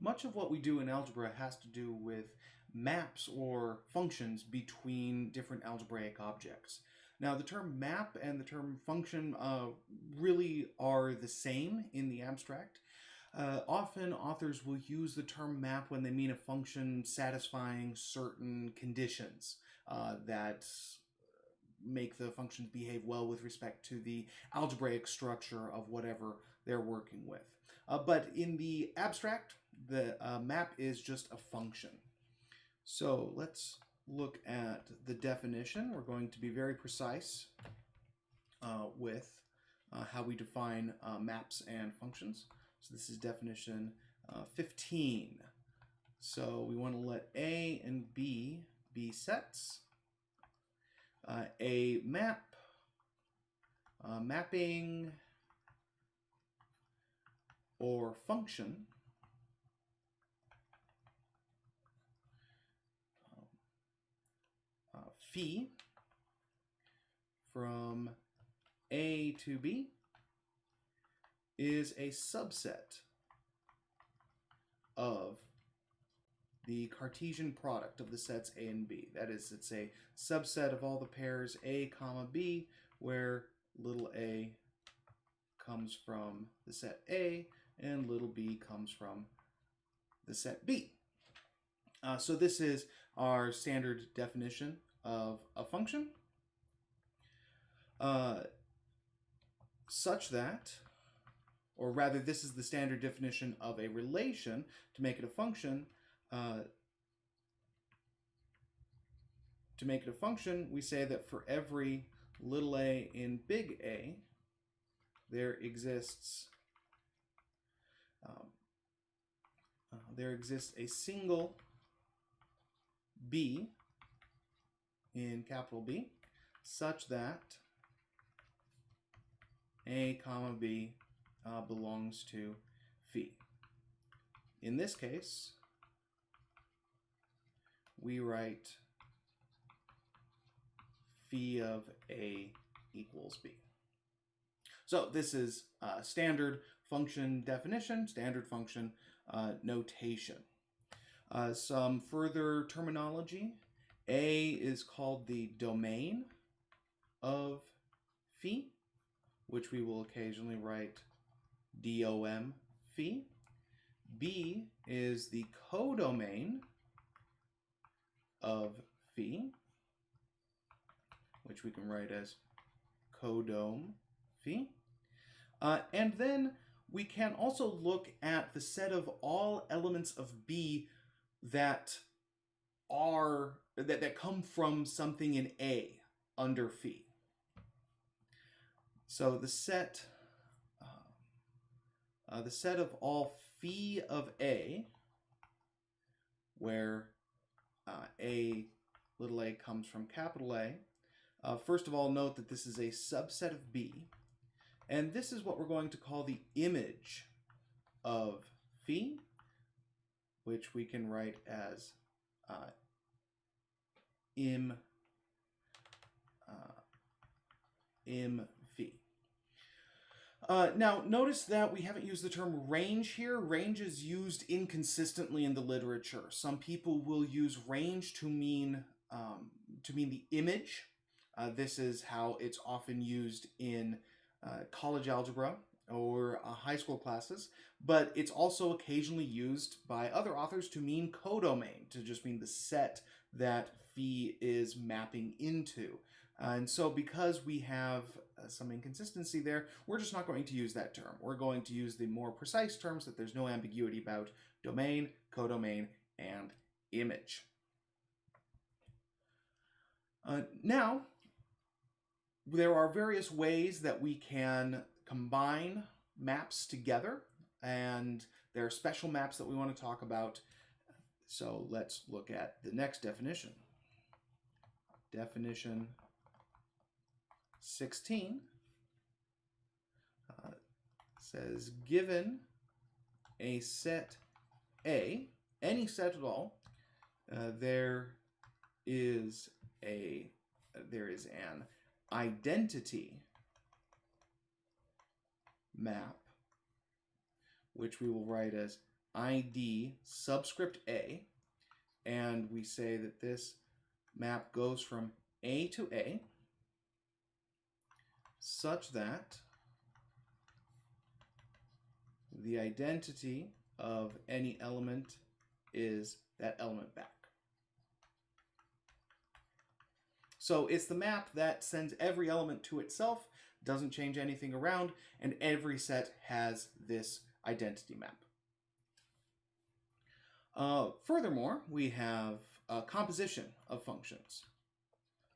much of what we do in algebra has to do with maps or functions between different algebraic objects. Now, the term map and the term function really are the same in the abstract. Often authors will use the term map when they mean a function satisfying certain conditions that make the functions behave well with respect to the algebraic structure of whatever they're working with. But in the abstract, the map is just a function. So let's look at the definition. We're going to be very precise with how we define maps and functions. So this is definition 15. So we want to let A and B be sets. A map, mapping, or function phi from A to B is a subset of the Cartesian product of the sets A and B. That is, it's a subset of all the pairs A comma B, where little a comes from the set A and little b comes from the set B. So this is our standard definition of a function, such that, or rather this is the standard definition of a relation. To make it a function, we say that for every little a in big A, there exists a single b in capital B, such that A comma B belongs to phi. In this case, we write phi of A equals B. So this is standard function definition, standard function notation. Some further terminology. A is called the domain of phi, which we will occasionally write DOM phi. B is the codomain of phi, which we can write as codom phi. And then we can also look at the set of all elements of B that come from something in A under phi. So the set of all phi of A, where little a comes from capital A. First of all, note that this is a subset of B, and this is what we're going to call the image of phi, which we can write as im phi. Now, notice that we haven't used the term range here. Range is used inconsistently in the literature. Some people will use range to mean the image. This is how it's often used in college algebra or high school classes, but it's also occasionally used by other authors to mean codomain, to just mean the set that phi is mapping into. And so because we have some inconsistency there, we're just not going to use that term. We're going to use the more precise terms that there's no ambiguity about: domain, codomain, and image. Now, there are various ways that we can combine maps together, and there are special maps that we want to talk about. So let's look at the next definition. Definition 16 says, given a set A, any set at all, there is an identity map, which we will write as ID subscript A, and we say that this map goes from A to A such that the identity of any element is that element back. So it's the map that sends every element to itself, doesn't change anything around, and every set has this identity map. Furthermore, we have a composition of functions.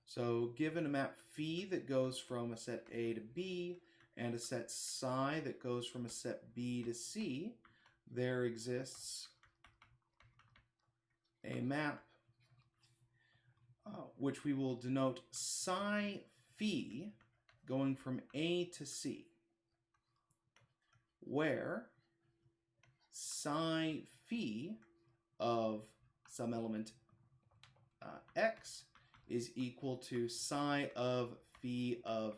So given a map phi that goes from a set A to B and a set psi that goes from a set B to C, there exists a map which we will denote psi phi going from A to C, where psi phi of some element x is equal to psi of phi of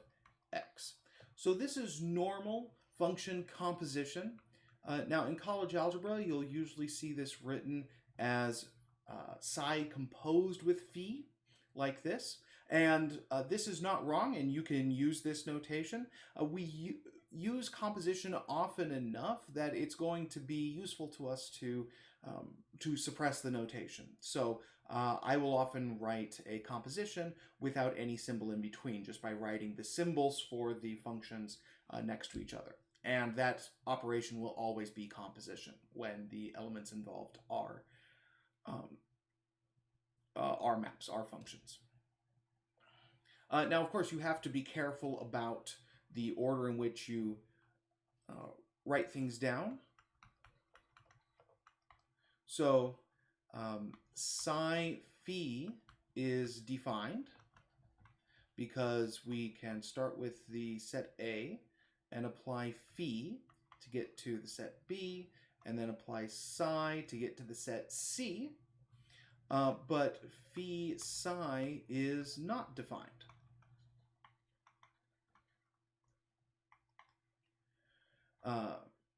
x. So this is normal function composition. Now in college algebra, you'll usually see this written as psi composed with phi, like this. And this is not wrong, and you can use this notation. We use composition often enough that it's going to be useful to us to suppress the notation. So I will often write a composition without any symbol in between, just by writing the symbols for the functions next to each other. And that operation will always be composition when the elements involved are maps, are functions. Now, of course, you have to be careful about the order in which you write things down. So psi phi is defined because we can start with the set A and apply phi to get to the set B, and then apply psi to get to the set C. But phi psi is not defined.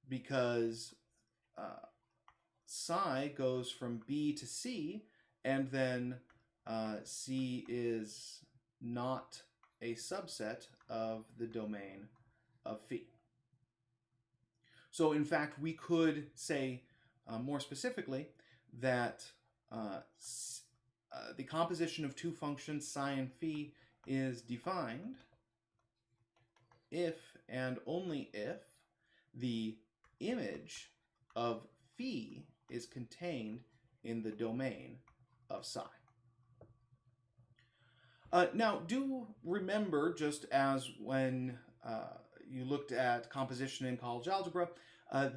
Because psi goes from B to C, and then C is not a subset of the domain of phi. So in fact, we could say more specifically that the composition of two functions, psi and phi, is defined if and only if the image of phi is contained in the domain of psi. Now, do remember, just as when you looked at composition in college algebra,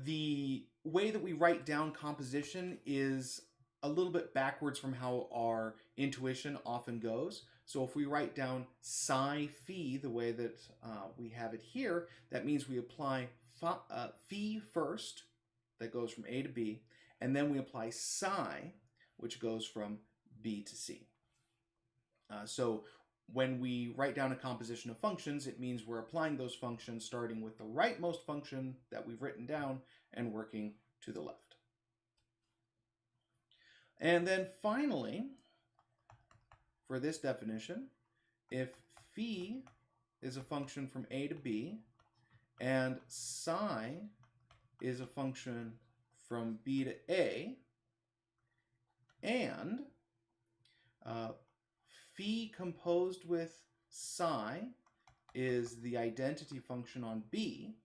the way that we write down composition is a little bit backwards from how our intuition often goes. So if we write down psi phi the way that we have it here, that means we apply phi first, that goes from A to B, and then we apply psi, which goes from B to C. So when we write down a composition of functions, it means we're applying those functions starting with the rightmost function that we've written down and working to the left. And then finally, for this definition, if phi is a function from A to B and psi is a function from B to A, and phi composed with psi is the identity function on B,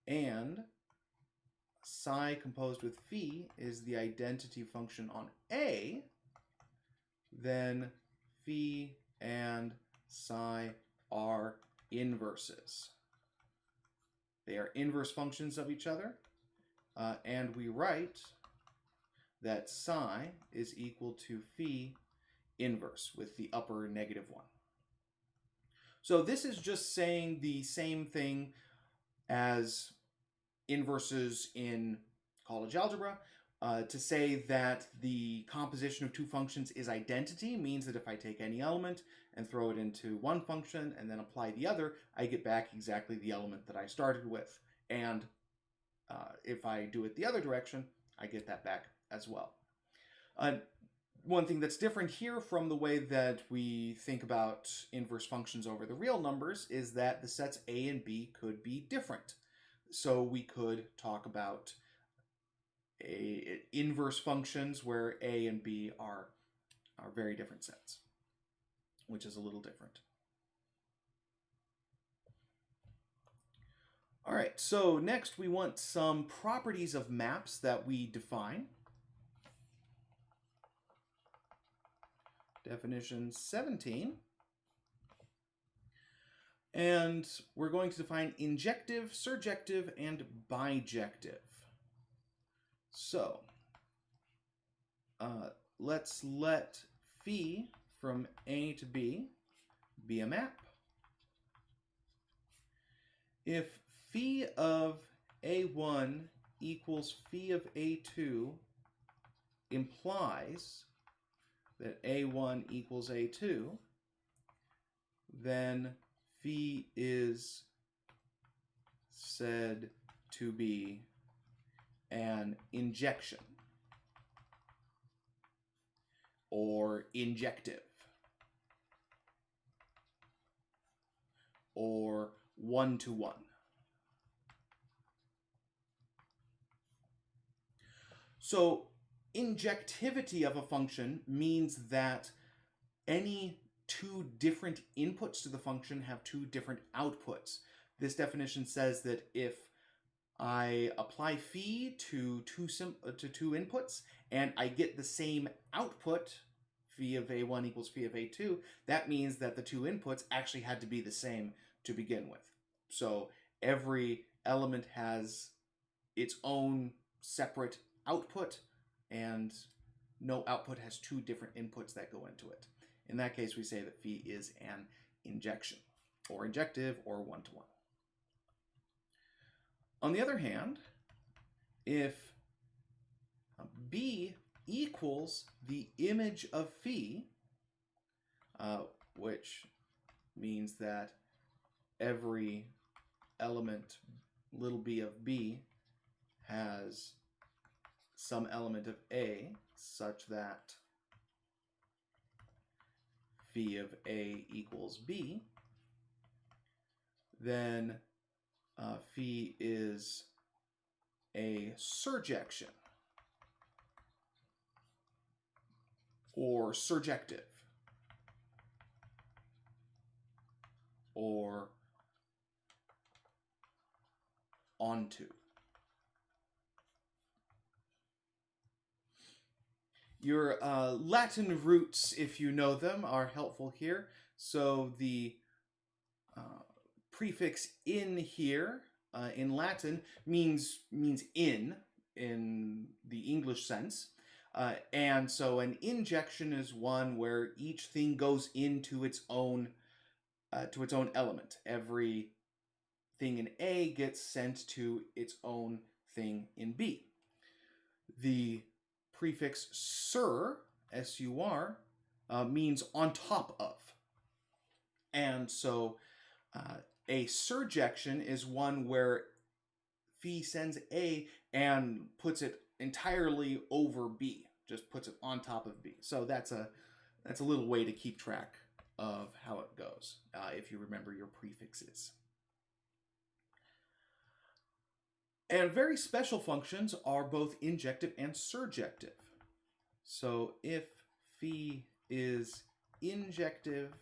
and psi composed with phi is the identity function on A, then phi and psi are inverses. They are inverse functions of each other, and we write that psi is equal to phi inverse with the upper negative one. So this is just saying the same thing as inverses in college algebra. To say that the composition of two functions is identity means that if I take any element and throw it into one function and then apply the other, I get back exactly the element that I started with. And if I do it the other direction, I get that back as well. One thing that's different here from the way that we think about inverse functions over the real numbers is that the sets a and b could be different. So we could talk about inverse functions where a and b are very different sets, which is a little different. All right, so next we want some properties of maps that we define. Definition 17. And we're going to define injective, surjective, and bijective. So let's let phi from A to B be a map. If phi of A1 equals phi of A2 implies that A1 equals A2, then phi is said to be an injection or injective or one-to-one. So injectivity of a function means that any two different inputs to the function have two different outputs. This definition says that if I apply phi to two inputs and I get the same output, phi of A1 equals phi of A2, that means that the two inputs actually had to be the same to begin with. So every element has its own separate output, and no output has two different inputs that go into it. In that case, we say that phi is an injection, or injective, or one-to-one. On the other hand, if b equals the image of phi, which means that every element little b of b has some element of a such that phi of a equals b, then phi is a surjection or surjective or onto. Your Latin roots, if you know them, are helpful here. So the prefix in here in Latin means in the English sense. And so an injection is one where each thing goes into its own element. Every thing in A gets sent to its own thing in B. The prefix sur, S-U-R, means on top of. And so a surjection is one where phi sends A and puts it entirely over B, just puts it on top of B. So that's a little way to keep track of how it goes, if you remember your prefixes. And very special functions are both injective and surjective. So if phi is injective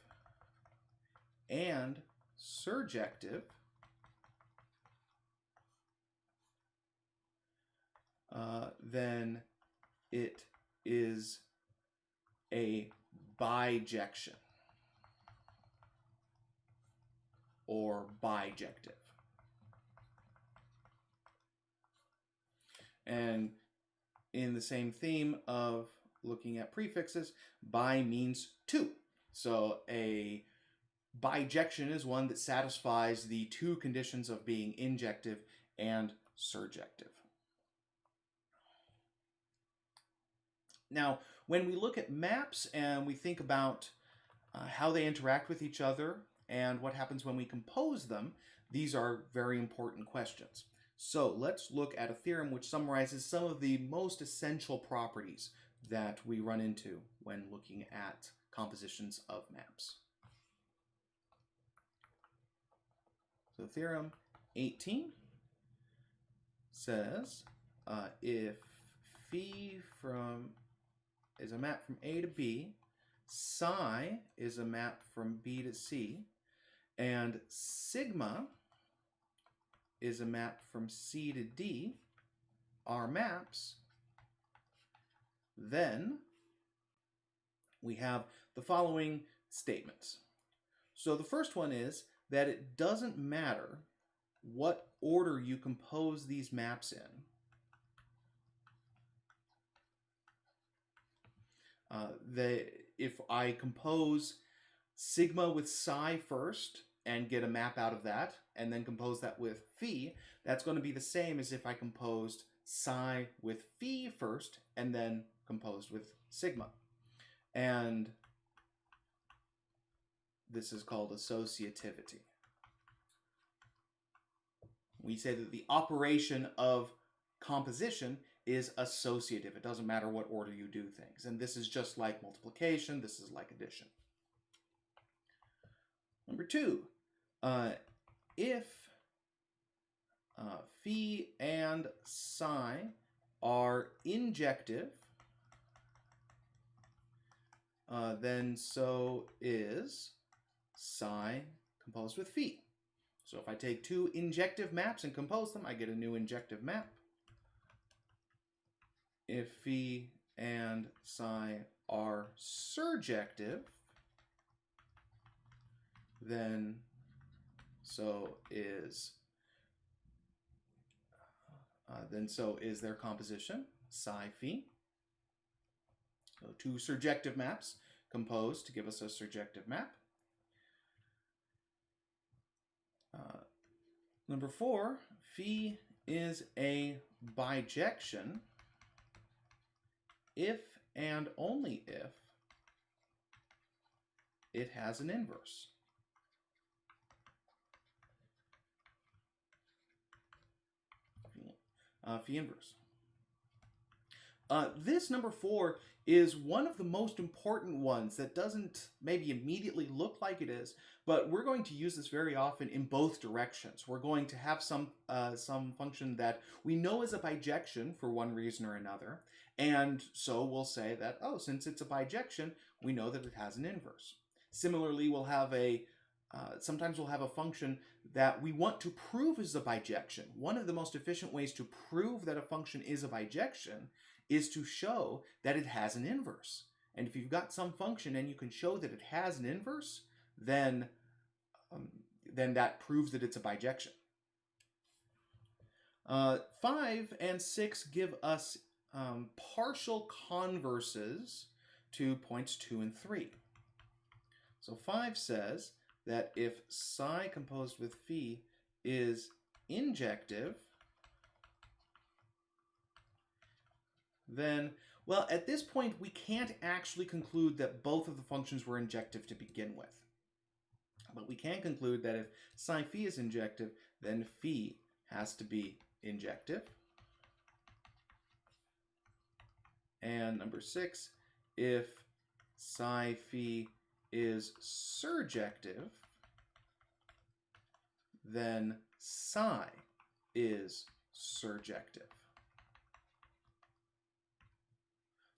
and surjective, then it is a bijection or bijective. And in the same theme of looking at prefixes, bi means two. So a bijection is one that satisfies the two conditions of being injective and surjective. Now, when we look at maps and we think about how they interact with each other and what happens when we compose them, these are very important questions. So let's look at a theorem which summarizes some of the most essential properties that we run into when looking at compositions of maps. So theorem 18 says if phi is a map from A to B, psi is a map from B to C, and sigma is a map from C to D, are maps, then we have the following statements. So the first one is that it doesn't matter what order you compose these maps in. If I compose sigma with psi first and get a map out of that, and then compose that with phi, that's going to be the same as if I composed psi with phi first and then composed with sigma. And this is called associativity. We say that the operation of composition is associative. It doesn't matter what order you do things. And this is just like multiplication. This is like addition. Number two, if phi and psi are injective, then so is psi composed with phi. So if I take two injective maps and compose them, I get a new injective map. If phi and psi are surjective, then so is their composition, psi phi. So two surjective maps composed to give us a surjective map. Number four, phi is a bijection if and only if it has an inverse. Phi inverse. This number four is one of the most important ones that doesn't maybe immediately look like it is, but we're going to use this very often in both directions. We're going to have some function that we know is a bijection for one reason or another, and so we'll say that, oh, since it's a bijection, we know that it has an inverse. Similarly, we'll have sometimes we'll have a function that we want to prove is a bijection. One of the most efficient ways to prove that a function is a bijection is to show that it has an inverse. And if you've got some function and you can show that it has an inverse, then that proves that it's a bijection. 5 and 6 give us partial converses to points 2 and 3. So 5 says that if psi composed with phi is injective, then, well, at this point, we can't actually conclude that both of the functions were injective to begin with. But we can conclude that if psi phi is injective, then phi has to be injective. And number 6, if psi phi is surjective, then psi is surjective.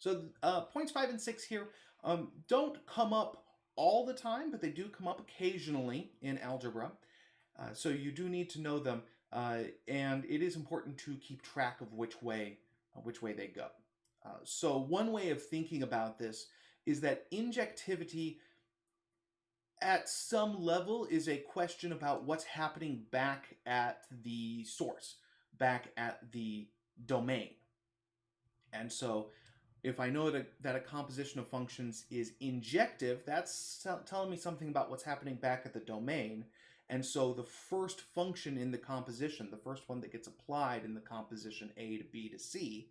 So points 5 and 6 here don't come up all the time, but they do come up occasionally in algebra. So you do need to know them, and it is important to keep track of which way they go. So one way of thinking about this is that injectivity at some level is a question about what's happening back at the source, back at the domain. And so if I know that a composition of functions is injective, that's telling me something about what's happening back at the domain. And so the first function in the composition, the first one that gets applied in the composition A to B to C,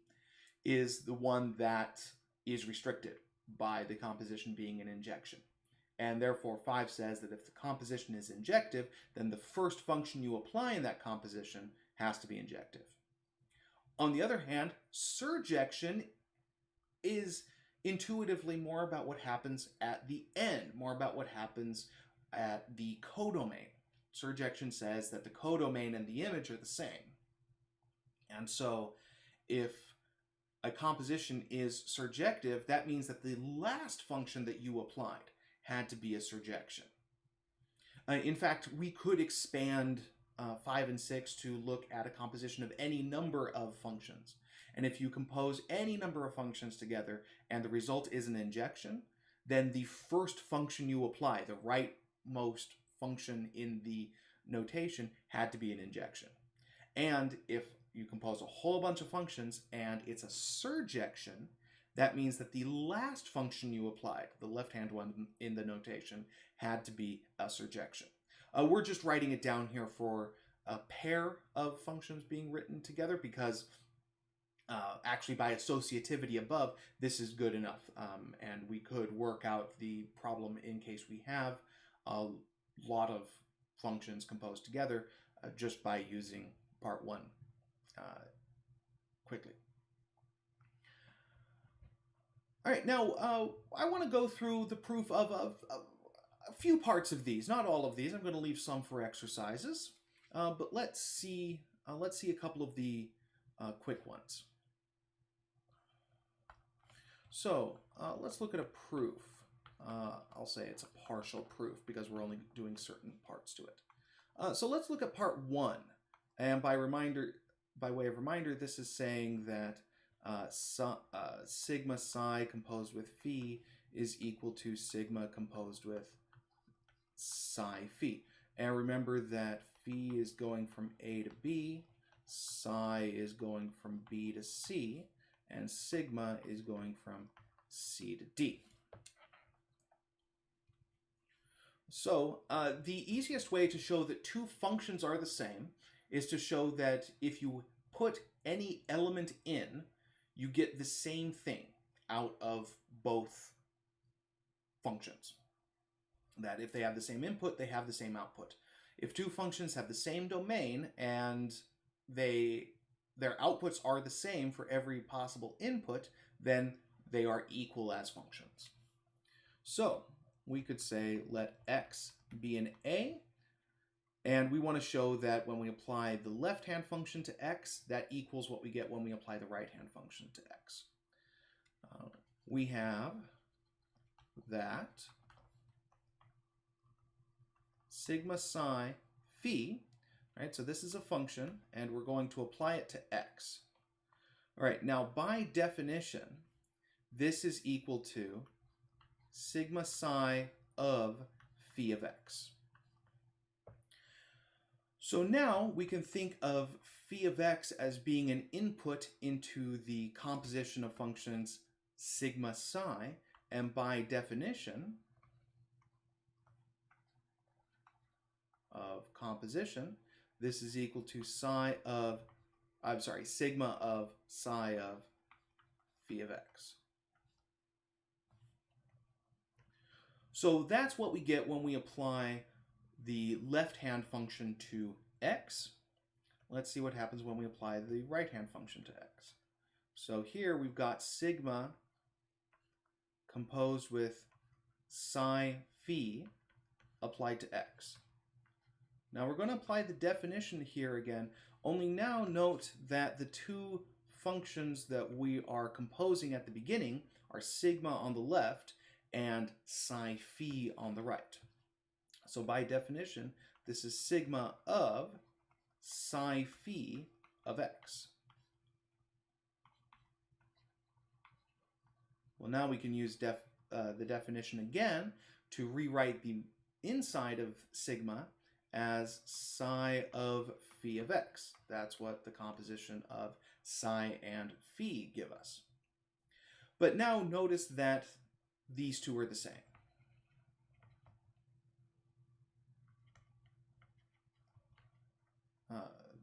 is the one that is restricted by the composition being an injection. And therefore 5 says that if the composition is injective, then the first function you apply in that composition has to be injective. On the other hand, surjection is intuitively more about what happens at the end, more about what happens at the codomain. Surjection says that the codomain and the image are the same. And so if a composition is surjective, that means that the last function that you applied had to be a surjection. In fact, we could expand 5 and 6 to look at a composition of any number of functions. And if you compose any number of functions together and the result is an injection, then the first function you apply, the rightmost function in the notation, had to be an injection. And if you compose a whole bunch of functions and it's a surjection, that means that the last function you applied, the left-hand one in the notation, had to be a surjection. We're just writing it down here for a pair of functions being written together because actually by associativity above, this is good enough. And we could work out the problem in case we have a lot of functions composed together just by using part 1 quickly. All right, now I want to go through the proof of a few parts of these, not all of these. I'm going to leave some for exercises, but let's see a couple of the quick ones. So let's look at a proof. I'll say it's a partial proof because we're only doing certain parts to it. So let's look at part 1, and by way of reminder, this is saying that sigma psi composed with phi is equal to sigma composed with psi phi. And remember that phi is going from A to B, psi is going from B to C, and sigma is going from C to D. So the easiest way to show that two functions are the same is to show that if you put any element in, you get the same thing out of both functions. That if they have the same input, they have the same output. If two functions have the same domain and their outputs are the same for every possible input, then they are equal as functions. So we could say let x be an A, and we want to show that when we apply the left-hand function to x, that equals what we get when we apply the right-hand function to x. We have that sigma psi phi, right? So this is a function, and we're going to apply it to x. All right, now by definition, this is equal to sigma psi of phi of x. So now we can think of phi of x as being an input into the composition of functions sigma psi, and by definition of composition, this is equal to sigma of psi of phi of x. So that's what we get when we apply the left-hand function to x. Let's see what happens when we apply the right-hand function to x. So here we've got sigma composed with psi phi applied to x. Now we're going to apply the definition here again, only now note that the two functions that we are composing at the beginning are sigma on the left and psi phi on the right. So by definition, this is sigma of psi phi of x. Well, now we can use the definition again to rewrite the inside of sigma as psi of phi of x. That's what the composition of psi and phi give us. But now notice that these two are the same.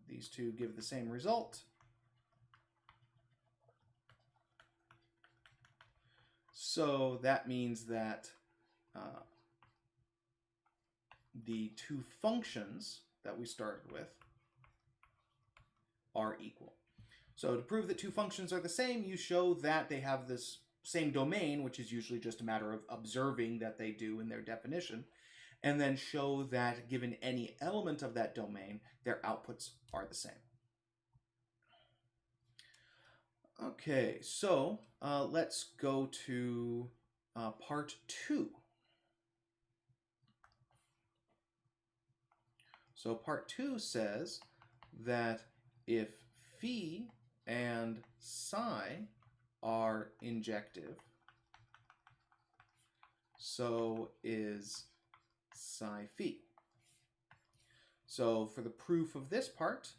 These two give the same result. So that means that the two functions that we started with are equal. So to prove that two functions are the same, you show that they have this same domain, which is usually just a matter of observing that they do in their definition, and then show that given any element of that domain, their outputs are the same. Okay, so let's go to part 2. So part 2 says that if phi and psi are injective, so is psi phi. So for the proof of this part,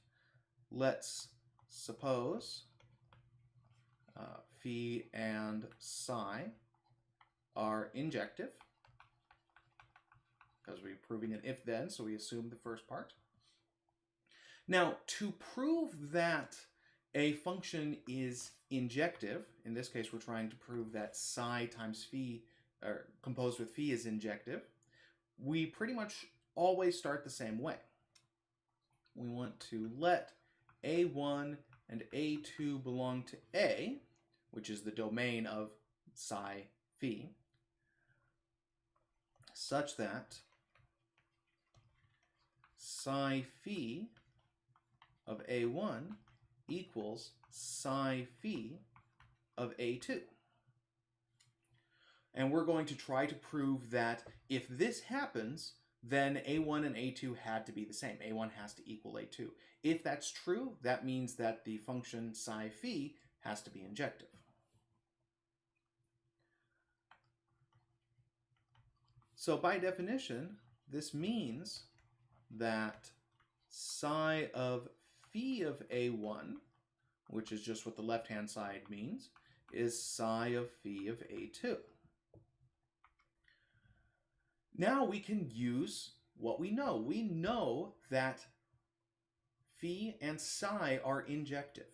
let's suppose phi and psi are injective, because we're proving an if-then, so we assume the first part. Now, to prove that a function is injective, in this case we're trying to prove that psi times phi, or composed with phi, is injective, we pretty much always start the same way. We want to let A1 and A2 belong to A, which is the domain of psi phi, such that psi phi of A1 equals psi phi of A2. And we're going to try to prove that if this happens, then A1 and A2 had to be the same. A1 has to equal A2. If that's true, that means that the function psi phi has to be injective. So by definition, this means that psi of phi of A1, which is just what the left-hand side means, is psi of phi of A2. Now we can use what we know. We know that phi and psi are injective.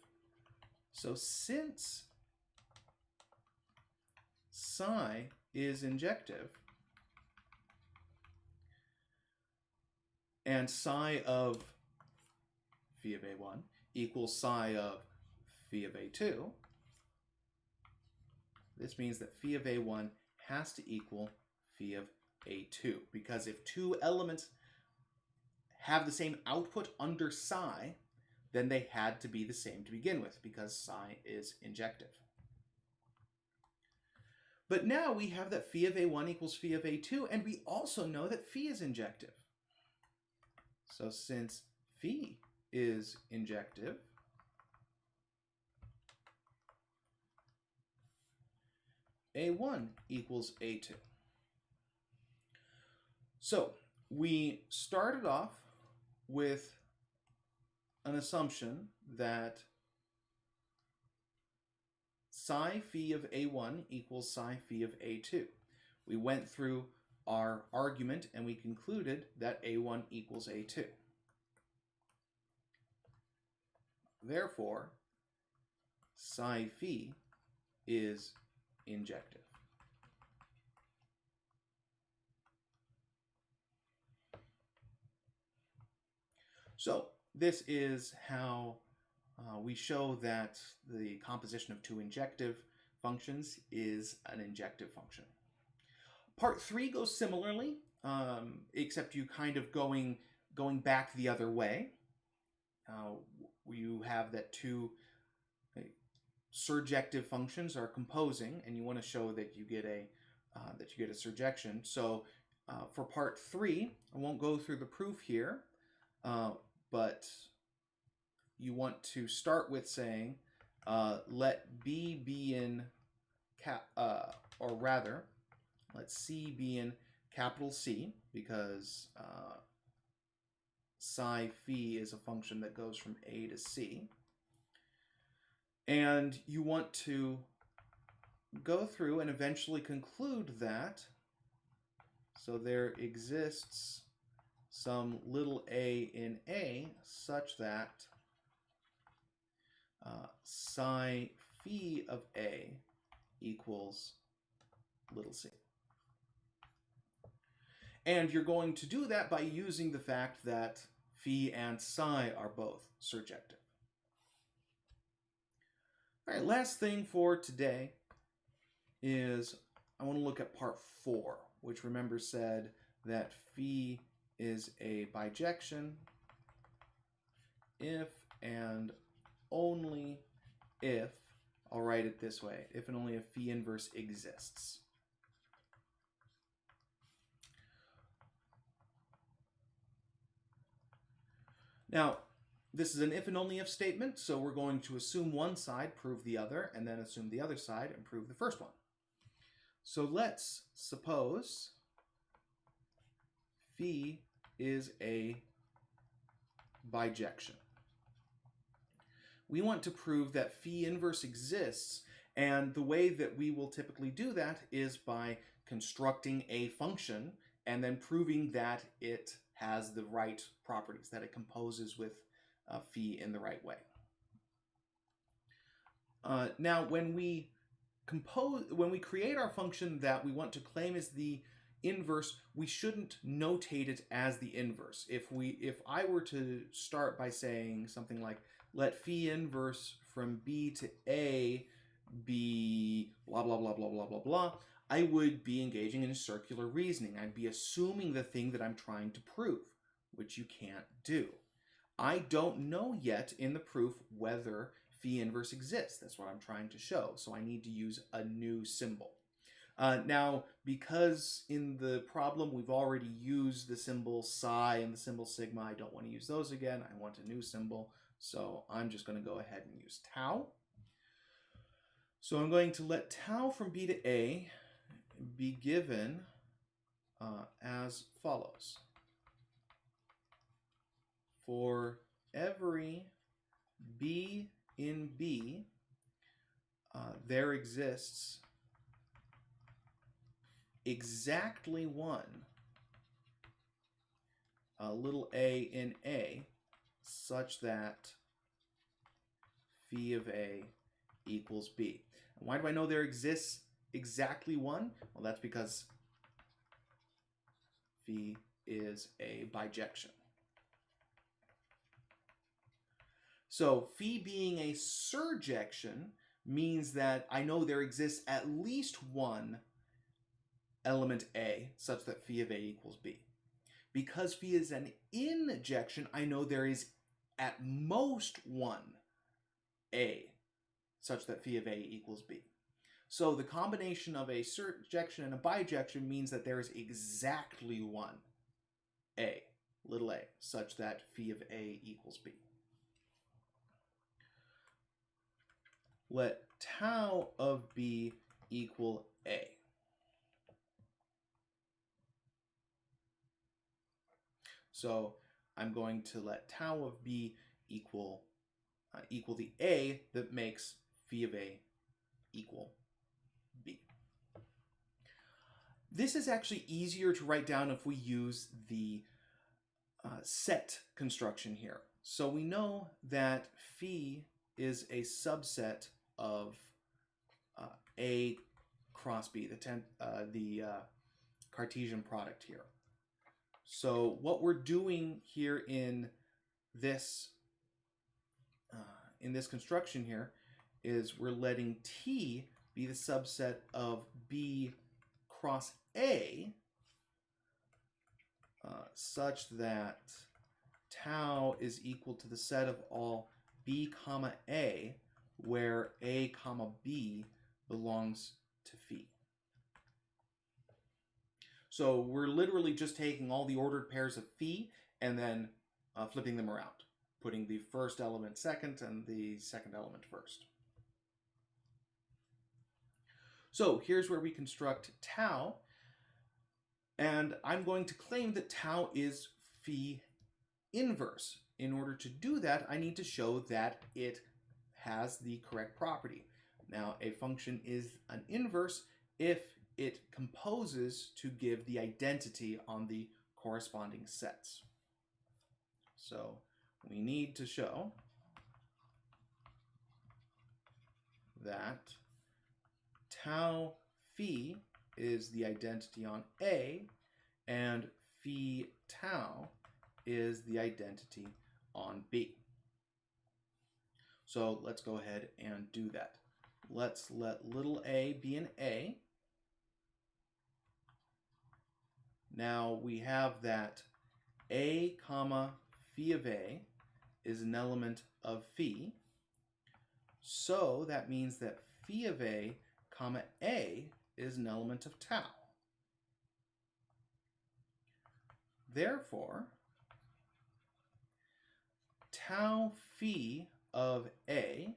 So since psi is injective, and psi of phi of A1 equals psi of phi of A2, this means that phi of A1 has to equal phi of A2, because if two elements have the same output under psi, then they had to be the same to begin with, because psi is injective. But now we have that phi of A1 equals phi of A2, and we also know that phi is injective. So since phi is injective, A1 equals A2. So we started off with an assumption that psi phi of A1 equals psi phi of A2. We went through our argument and we concluded that A1 equals A2. Therefore, psi phi is injective. So this is how we show that the composition of two injective functions is an injective function. Part 3 goes similarly, except you kind of going back the other way. You have that two surjective functions are composing, and you want to show that you get a surjection. So for part 3, I won't go through the proof here, but you want to start with saying let B be in let C be in capital C, because psi phi is a function that goes from A to C. And you want to go through and eventually conclude that, so there exists some little a in A such that psi phi of A equals little c. And you're going to do that by using the fact that phi and psi are both surjective. All right, last thing for today is I want to look at part 4, which remember said that phi is a bijection if and only if, I'll write it this way, if and only if phi inverse exists. Now, this is an if and only if statement, so we're going to assume one side, prove the other, and then assume the other side and prove the first one. So let's suppose phi is a bijection. We want to prove that phi inverse exists, and the way that we will typically do that is by constructing a function and then proving that it has the right properties, that it composes with phi in the right way. Now, when we create our function that we want to claim is the inverse, we shouldn't notate it as the inverse. If I were to start by saying something like, let phi inverse from b to a be blah, blah, blah, blah, blah, blah, blah, I would be engaging in circular reasoning. I'd be assuming the thing that I'm trying to prove, which you can't do. I don't know yet in the proof whether phi inverse exists. That's what I'm trying to show. So I need to use a new symbol. Now, because in the problem we've already used the symbol psi and the symbol sigma, I don't want to use those again. I want a new symbol. So I'm just going to go ahead and use tau. So I'm going to let tau from b to a be given as follows. For every b in b, there exists exactly one little a in a such that phi of a equals b. And why do I know there exists exactly one? Well, that's because phi is a bijection. So phi being a surjection means that I know there exists at least one element a such that phi of a equals b. Because phi is an injection, I know there is at most one a such that phi of a equals b. So the combination of a surjection and a bijection means that there is exactly one a, little a, such that phi of a equals b. Let tau of b equal a. So I'm going to let tau of b equal the a that makes phi of a equal b. This is actually easier to write down if we use the set construction here. So we know that phi is a subset of a cross b, the Cartesian product here. So what we're doing here in this construction here is we're letting t be the subset of b cross a such that tau is equal to the set of all b comma a where a comma b belongs to phi. So we're literally just taking all the ordered pairs of phi and then flipping them around, putting the first element second and the second element first. So here's where we construct tau, and I'm going to claim that tau is phi inverse. In order to do that, I need to show that it has the correct property. Now, a function is an inverse if it composes to give the identity on the corresponding sets. So we need to show that tau phi is the identity on A and phi tau is the identity on B. So let's go ahead and do that. let's let little a be an a. Now we have that a comma phi of a is an element of phi. So that means that phi of a comma a is an element of tau. Therefore, tau phi of a,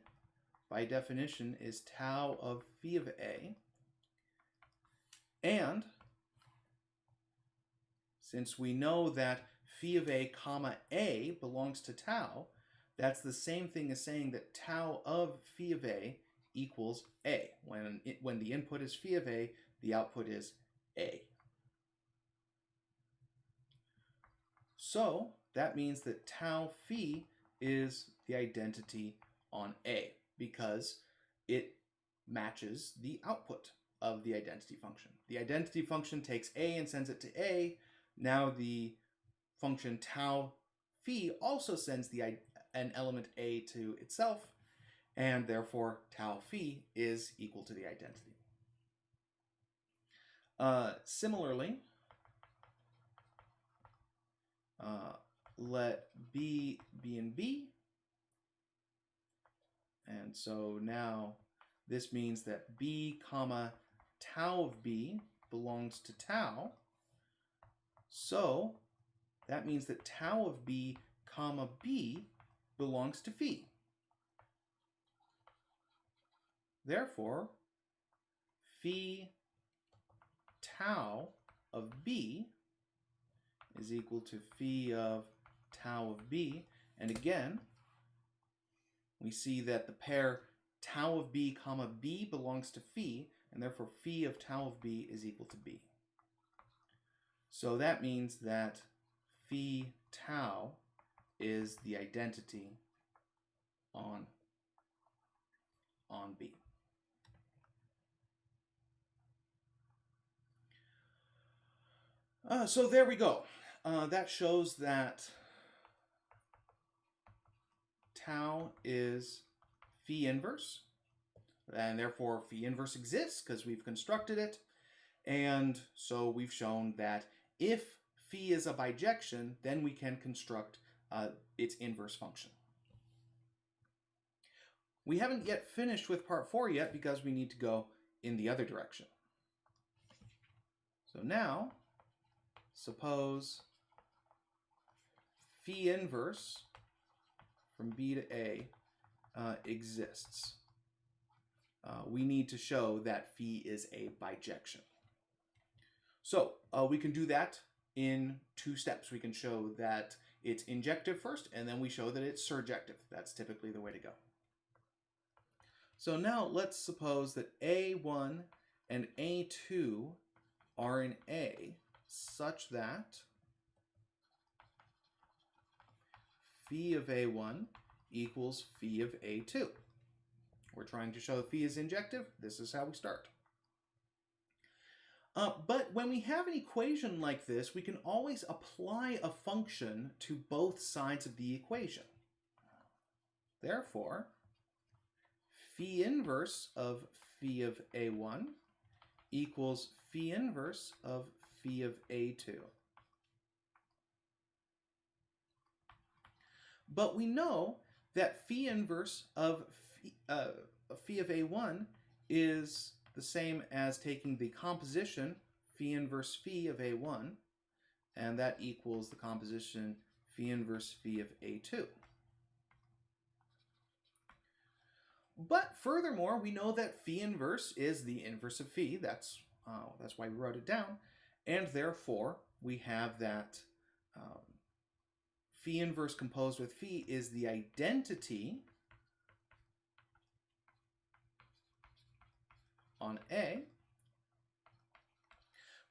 by definition, is tau of phi of a. And since we know that phi of a comma a belongs to tau, that's the same thing as saying that tau of phi of a equals a. When the input is phi of a, the output is a. So that means that tau phi is the identity on a because it matches the output of the identity function. The identity function takes a and sends it to a. Now the function tau phi also sends an element a to itself, and therefore tau phi is equal to the identity. Similarly, let b be in b, and so now this means that b comma tau of b belongs to tau. So that means that tau of b comma b belongs to phi. Therefore, phi tau of b is equal to phi of tau of b. And again, we see that the pair tau of b comma b belongs to phi, and therefore phi of tau of b is equal to b. So that means that phi tau is the identity on b. So there we go. That shows that tau is phi inverse, and therefore phi inverse exists because we've constructed it. And so we've shown that if phi is a bijection, then we can construct its inverse function. We haven't yet finished with part 4 yet because we need to go in the other direction. So now, suppose phi inverse from b to a exists. We need to show that phi is a bijection. So we can do that in 2 steps. We can show that it's injective first, and then we show that it's surjective. That's typically the way to go. So now let's suppose that A1 and A2 are in A such that phi of A1 equals phi of A2. We're trying to show that phi is injective. This is how we start. But when we have an equation like this, we can always apply a function to both sides of the equation. Therefore, phi inverse of phi of A1 equals phi inverse of phi of A2. But we know that phi inverse of phi of A1 is the same as taking the composition phi inverse phi of A1, and that equals the composition phi inverse phi of A2. But furthermore, we know that phi inverse is the inverse of phi. That's why we wrote it down. And therefore, we have that phi inverse composed with phi is the identity on A.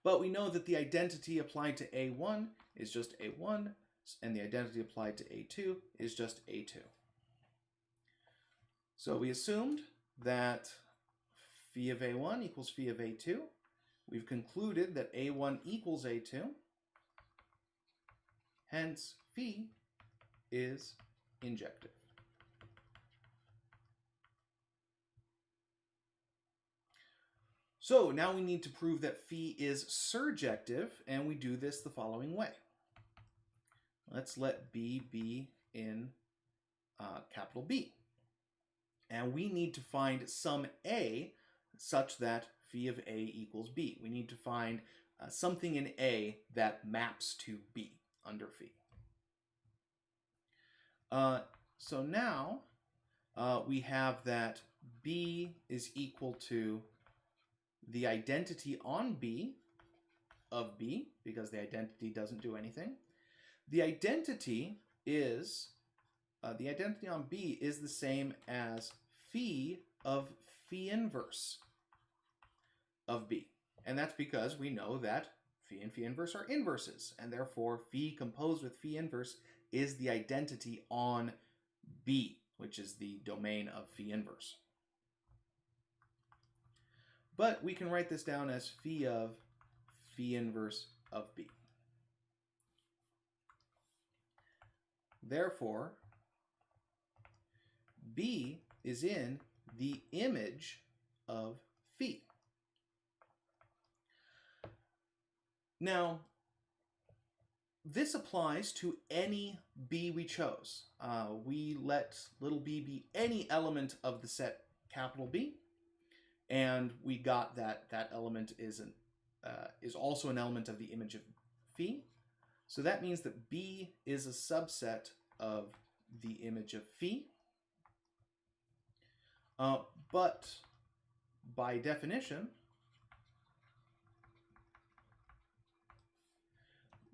But we know that the identity applied to A1 is just A1, and the identity applied to A2 is just A2. So we assumed that phi of A1 equals phi of A2. We've concluded that A1 equals A2. Hence, phi is injective. So now we need to prove that phi is surjective, and we do this the following way. Let's let B be in capital B. And we need to find some A such that phi of A equals B. We need to find something in A that maps to B under phi. So now we have that B is equal to the identity on B of B, because the identity doesn't do anything. The identity on B is the same as phi of phi inverse of B. And that's because we know that phi and phi inverse are inverses, and therefore phi composed with phi inverse is the identity on B, which is the domain of phi inverse. But we can write this down as phi of phi inverse of B. Therefore, B is in the image of phi. Now, this applies to any B we chose. We let little b be any element of the set capital B, and we got that that element is also an element of the image of phi. So that means that B is a subset of the image of phi. But by definition,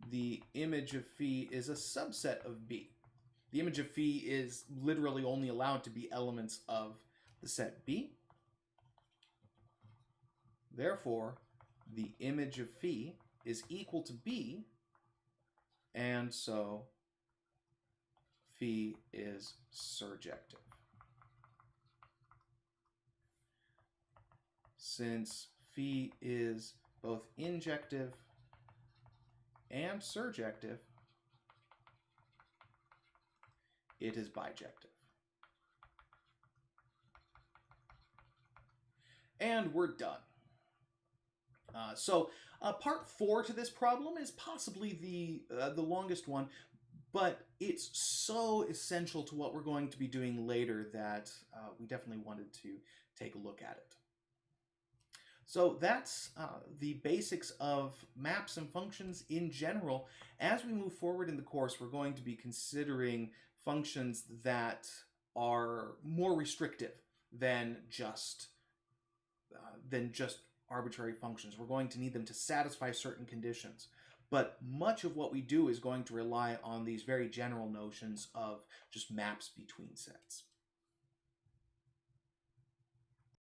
the image of phi is a subset of B. The image of phi is literally only allowed to be elements of the set B. Therefore, the image of phi is equal to B, and so phi is surjective. Since phi is both injective and surjective, it is bijective. And we're done. So part 4 to this problem is possibly the longest one, but it's so essential to what we're going to be doing later that we definitely wanted to take a look at it. So that's the basics of maps and functions in general. As we move forward in the course, we're going to be considering functions that are more restrictive than just arbitrary functions. We're going to need them to satisfy certain conditions. But much of what we do is going to rely on these very general notions of just maps between sets.